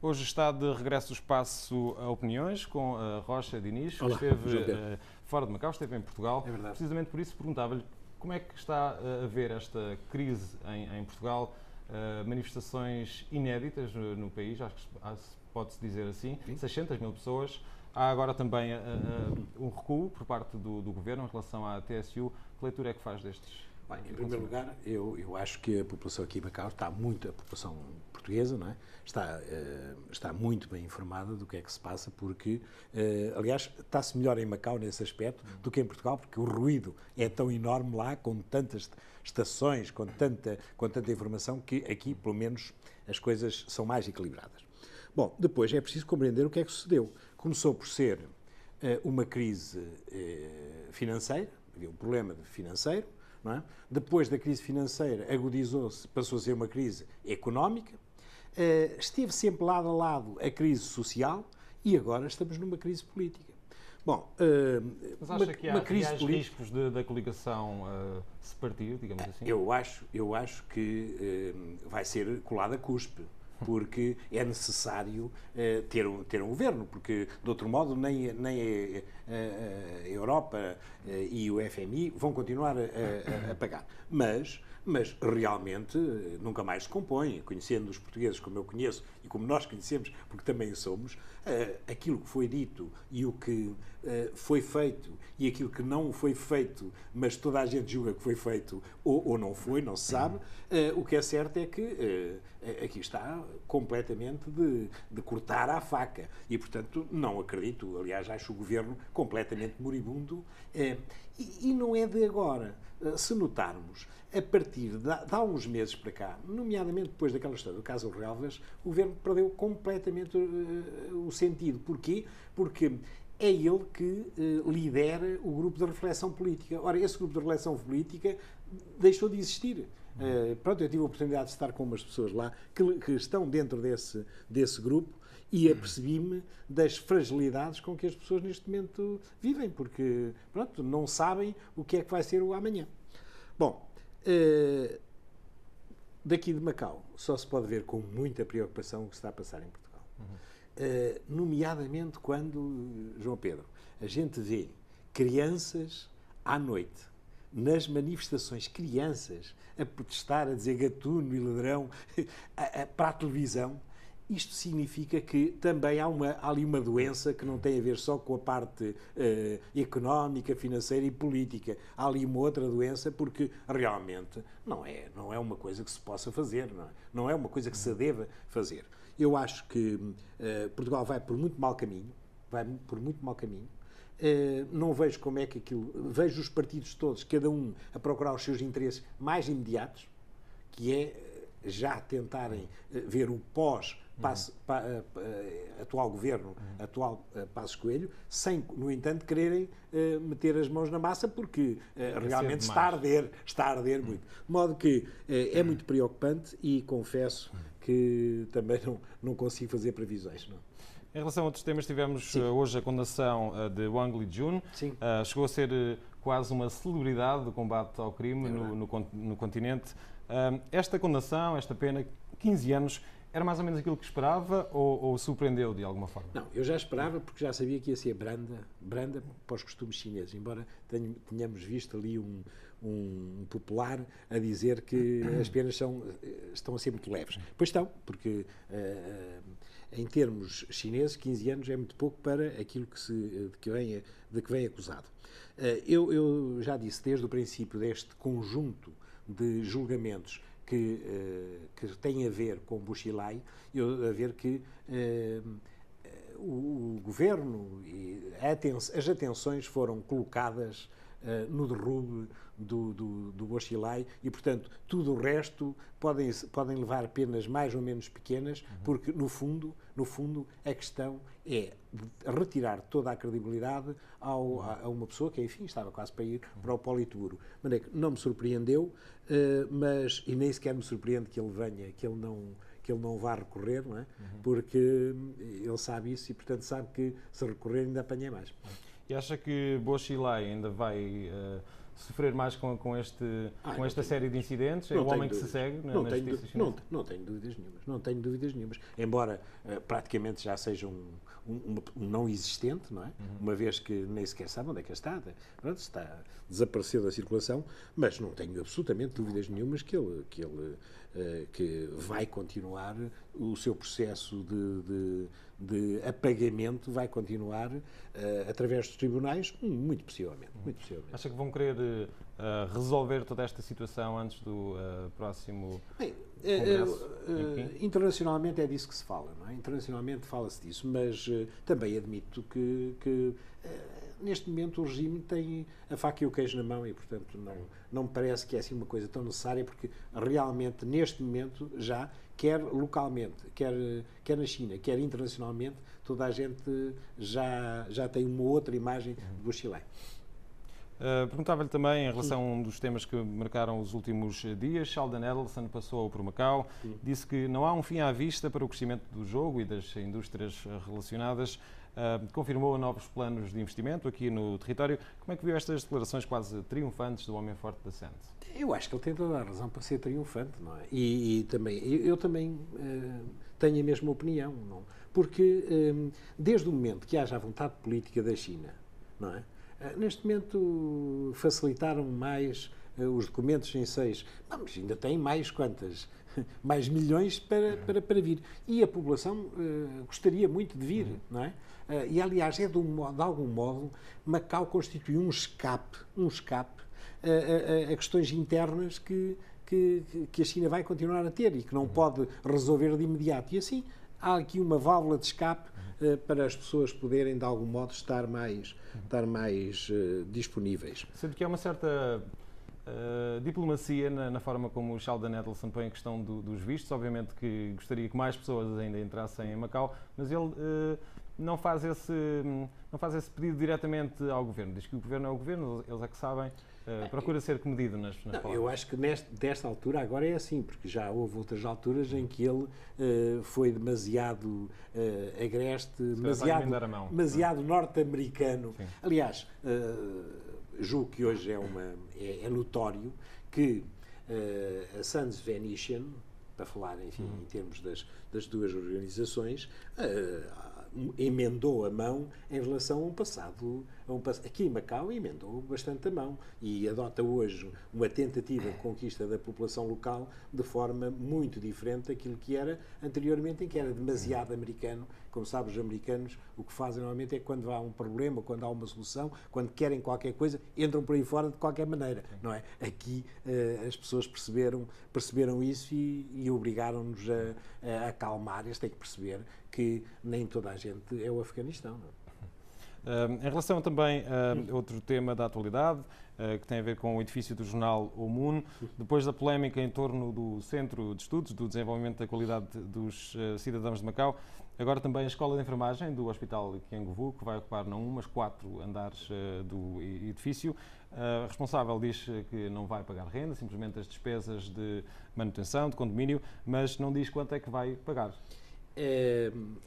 Hoje está de regresso do espaço a Opiniões com a Rocha Diniz, que Olá, esteve fora de Macau, esteve em Portugal. É verdade. Precisamente por isso perguntava-lhe como é que está a ver esta crise em Portugal, manifestações inéditas no país, acho que pode-se dizer assim, 600 mil pessoas. Há agora também um recuo por parte do Governo em relação à TSU. Que leitura é que faz destes? Bem, em primeiro lugar, eu acho que a população aqui em Macau está muito, a população portuguesa, não é? Está muito bem informada do que é que se passa, porque, aliás, está-se melhor em Macau nesse aspecto do que em Portugal, porque o ruído é tão enorme lá, com tantas estações, com tanta informação, que aqui, pelo menos, as coisas são mais equilibradas. Bom, depois é preciso compreender o que é que sucedeu. Começou por ser uma crise financeira, havia um problema financeiro, não é? Depois da crise financeira agudizou-se, passou a ser uma crise económica, esteve sempre lado a lado a crise social e agora estamos numa crise política. Bom, mas acha que há riscos da coligação se partir, digamos assim? Eu acho que vai ser colada a cuspe, porque é necessário ter um governo, porque, de outro modo, nem a Europa e o FMI vão continuar a pagar. Mas realmente nunca mais se compõe, conhecendo os portugueses como eu conheço e como nós conhecemos, porque também o somos, aquilo que foi dito e o que foi feito e aquilo que não foi feito, mas toda a gente julga que foi feito ou não foi, não se sabe, o que é certo é que aqui está completamente de cortar à faca e, portanto, não acredito, aliás, acho o governo completamente moribundo e não é de agora. Se notarmos, a partir de há uns meses para cá, nomeadamente depois daquela história do caso Relvas, o governo perdeu completamente o sentido. Porquê? Porque é ele que lidera o grupo de reflexão política. Ora, esse grupo de reflexão política deixou de existir. Pronto, eu tive a oportunidade de estar com umas pessoas lá que estão dentro desse grupo e apercebi-me das fragilidades com que as pessoas neste momento vivem, porque, pronto, não sabem o que é que vai ser o amanhã. Bom, daqui de Macau só se pode ver com muita preocupação o que se está a passar em Portugal. Nomeadamente quando, João Pedro, a gente vê crianças à noite, nas manifestações, crianças a protestar, a dizer gatuno e ladrão para a televisão. Isto significa que também há ali uma doença que não tem a ver só com a parte económica, financeira e política. Há ali uma outra doença porque realmente não é uma coisa que se possa fazer, não é uma coisa que se deva fazer. Eu acho que Portugal vai por muito mau caminho, não vejo como é que aquilo... Vejo os partidos todos, cada um a procurar os seus interesses mais imediatos, que é já tentarem ver o atual governo, atual Passos Coelho, sem, no entanto, quererem meter as mãos na massa, porque realmente está a arder muito. De modo que é muito preocupante e confesso que também não consigo fazer previsões. Não. Em relação a outros temas, tivemos hoje a condenação de Wang Lijun. Chegou a ser quase uma celebridade do combate ao crime no continente. Esta condenação, esta pena, 15 anos, era mais ou menos aquilo que esperava ou surpreendeu de alguma forma? Não, eu já esperava porque já sabia que ia ser branda para os costumes chineses, embora tenhamos visto ali um popular a dizer que as penas estão a ser muito leves. Pois estão, porque em termos chineses, 15 anos é muito pouco para aquilo de que vem acusado. Eu já disse desde o princípio deste conjunto de julgamentos que têm a ver com Buxilai, a ver que o governo e as atenções foram colocadas no derrube do Buxilai e, portanto, tudo o resto podem levar penas mais ou menos pequenas, porque, no fundo, a questão é retirar toda a credibilidade a uma pessoa que, enfim, estava quase para ir para o Politburo. De maneira que não me surpreendeu, e nem sequer me surpreende que ele venha, que ele não vá recorrer, não é? Porque ele sabe isso e, portanto, sabe que se recorrer ainda apanha mais. E acha que Buxilai ainda vai sofrer mais com esta série de incidentes? É o homem que se segue na justiça chinesa? Não tenho dúvidas nenhumas. Não tenho dúvidas nenhumas. Embora praticamente já seja um não existente, não é? Uma vez que nem sequer sabe onde é que está. Pronto, está desapareceu da circulação, mas não tenho absolutamente dúvidas nenhumas que que vai continuar o seu processo de apagamento, vai continuar através dos tribunais, muito possivelmente. Acha que vão querer resolver toda esta situação antes do próximo Congresso? Internacionalmente é disso que se fala, não é? Internacionalmente fala-se disso, mas também admito que neste momento o regime tem a faca e o queijo na mão e, portanto, não me parece que é assim uma coisa tão necessária, porque realmente, neste momento, já, quer localmente, quer na China, quer internacionalmente, toda a gente já tem uma outra imagem do Chile. Perguntava-lhe também, em relação a um dos temas que marcaram os últimos dias, Sheldon Adelson passou por Macau, disse que não há um fim à vista para o crescimento do jogo e das indústrias relacionadas, confirmou novos planos de investimento aqui no território. Como é que viu estas declarações quase triunfantes do homem forte da Sands? Eu acho que ele tem toda a razão para ser triunfante, não é? Eu também tenho a mesma opinião, não? Porque desde o momento que haja a vontade política da China, não é? Neste momento facilitaram mais os documentos em 6, mas ainda tem mais quantas? Mais milhões para vir. E a população gostaria muito de vir, não é? E, aliás, de algum modo, Macau constitui um escape a questões internas que a China vai continuar a ter e que não pode resolver de imediato. E assim, há aqui uma válvula de escape para as pessoas poderem, de algum modo, estar mais disponíveis. Sendo que há uma certa diplomacia na forma como o Sheldon Adelson põe a questão dos vistos. Obviamente que gostaria que mais pessoas ainda entrassem em Macau, mas ele não faz esse pedido diretamente ao governo. Diz que o governo é o governo, eles é que sabem. Procura ser comedido nas palavras. Eu acho que desta altura agora é assim, porque já houve outras alturas em que ele foi demasiado agreste, demasiado norte-americano. Sim. Aliás, julgo que hoje é notório que a Sands Venetian, para falar, enfim, em termos das duas organizações, emendou a mão em relação a um passado. Aqui em Macau emendou bastante a mão e adota hoje uma tentativa de conquista da população local de forma muito diferente daquilo que era anteriormente, em que era demasiado americano. Como sabes, os americanos o que fazem normalmente é que quando há um problema, quando há uma solução, quando querem qualquer coisa, entram por aí fora de qualquer maneira, não é? Aqui as pessoas perceberam isso e obrigaram-nos a acalmar. Eles têm que perceber que nem toda a gente é o Afeganistão, não é? Em relação também a outro tema da atualidade, que tem a ver com o edifício do jornal O Moon, depois da polémica em torno do Centro de Estudos do Desenvolvimento da Qualidade dos Cidadãos de Macau, agora também a Escola de Enfermagem do Hospital Kiangwu, que vai ocupar não um, mas 4 andares do edifício. A responsável diz que não vai pagar renda, simplesmente as despesas de manutenção, de condomínio, mas não diz quanto é que vai pagar.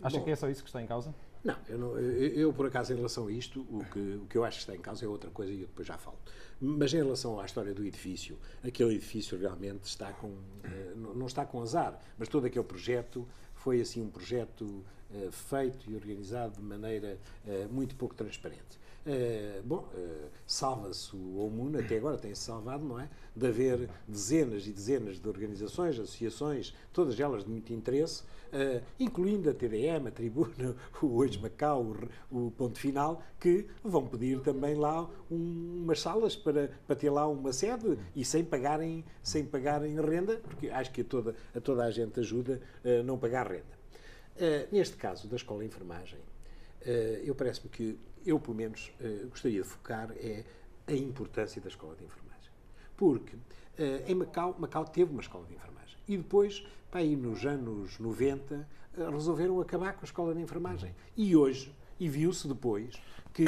Acha que é só isso que está em causa? Não, eu por acaso, em relação a isto, o que eu acho que está em causa é outra coisa e eu depois já falo. Mas em relação à história do edifício, aquele edifício realmente não está com azar, mas todo aquele projeto foi assim um projeto feito e organizado de maneira muito pouco transparente. Salva-se o OMUN, até agora tem-se salvado, não é? De haver dezenas e dezenas de organizações, associações, todas elas de muito interesse, incluindo a TDM, a Tribuna, o Hoje Macau, o Ponto Final, que vão pedir também lá umas salas para ter lá uma sede e sem pagarem renda, porque acho que a toda a gente ajuda a não pagar renda. Neste caso da Escola de Enfermagem, parece-me que eu, pelo menos, gostaria de focar a importância da Escola de Enfermagem. Porque em Macau teve uma Escola de Enfermagem. E depois, aí nos anos 90, resolveram acabar com a Escola de Enfermagem. E hoje, viu-se depois, que,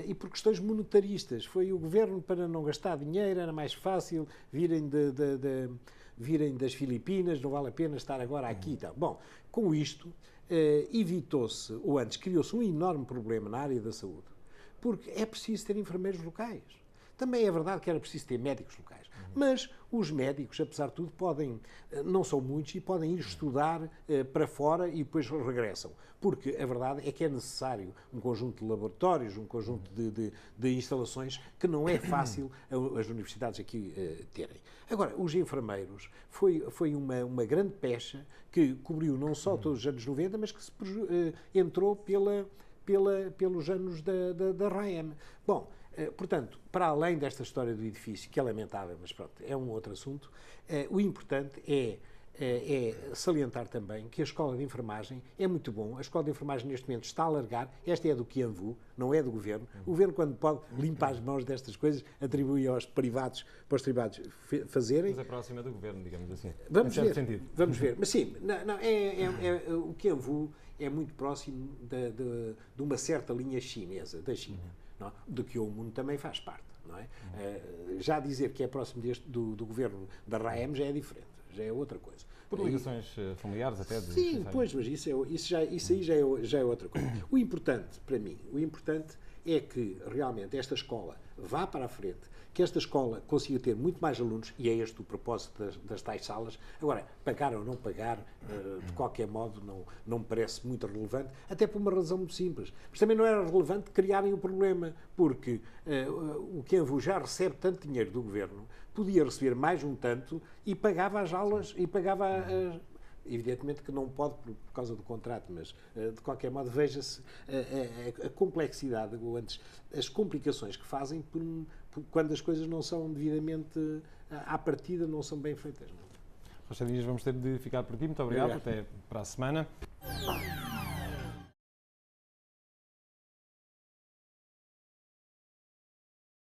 e por questões monetaristas, foi o governo para não gastar dinheiro, era mais fácil virem das Filipinas, não vale a pena estar agora aqui e tal. Bom, com isto, evitou-se, ou antes, criou-se um enorme problema na área da saúde, porque é preciso ter enfermeiros locais. Também é verdade que era preciso ter médicos locais. Mas os médicos, apesar de tudo, não são muitos, e podem ir estudar para fora e depois regressam. Porque a verdade é que é necessário um conjunto de laboratórios, um conjunto de instalações que não é fácil as universidades aqui terem. Agora, os enfermeiros foi uma grande pecha que cobriu não só todos os anos 90, mas que entrou pelos anos da RAEM. Bom, portanto, para além desta história do edifício, que é lamentável, mas pronto, é um outro assunto, o importante é salientar também que a escola de enfermagem é muito bom. A escola de enfermagem neste momento está a alargar. Esta é do Quianvu, não é do Governo. O Governo, quando pode, limpa as mãos destas coisas, atribui para os privados fazerem. Mas é próxima do Governo, digamos assim. Vamos ver. Sentido. Vamos ver. Mas sim, o Quianvu é muito próximo de uma certa linha chinesa, da China, não é? Do que o mundo também faz parte. Não é? Já dizer que é próximo do Governo da RAEM já é diferente. Já é outra coisa. Por ligações familiares até? Sim, pois, mas isso aí já é outra coisa. O importante, para mim, é que realmente esta escola vá para a frente, que esta escola consiga ter muito mais alunos, e é este o propósito das tais salas. Agora, pagar ou não pagar, de qualquer modo, não me parece muito relevante, até por uma razão muito simples. Mas também não era relevante criarem o problema, porque o Quianvu já recebe tanto dinheiro do Governo, podia receber mais um tanto e pagava as aulas e pagava evidentemente que não pode por causa do contrato, mas de qualquer modo veja-se a complexidade, ou antes, as complicações que fazem quando as coisas não são devidamente, à partida, não são bem feitas. Rocha Dias, vamos ter de ficar por aqui. Muito obrigado. Até para a semana.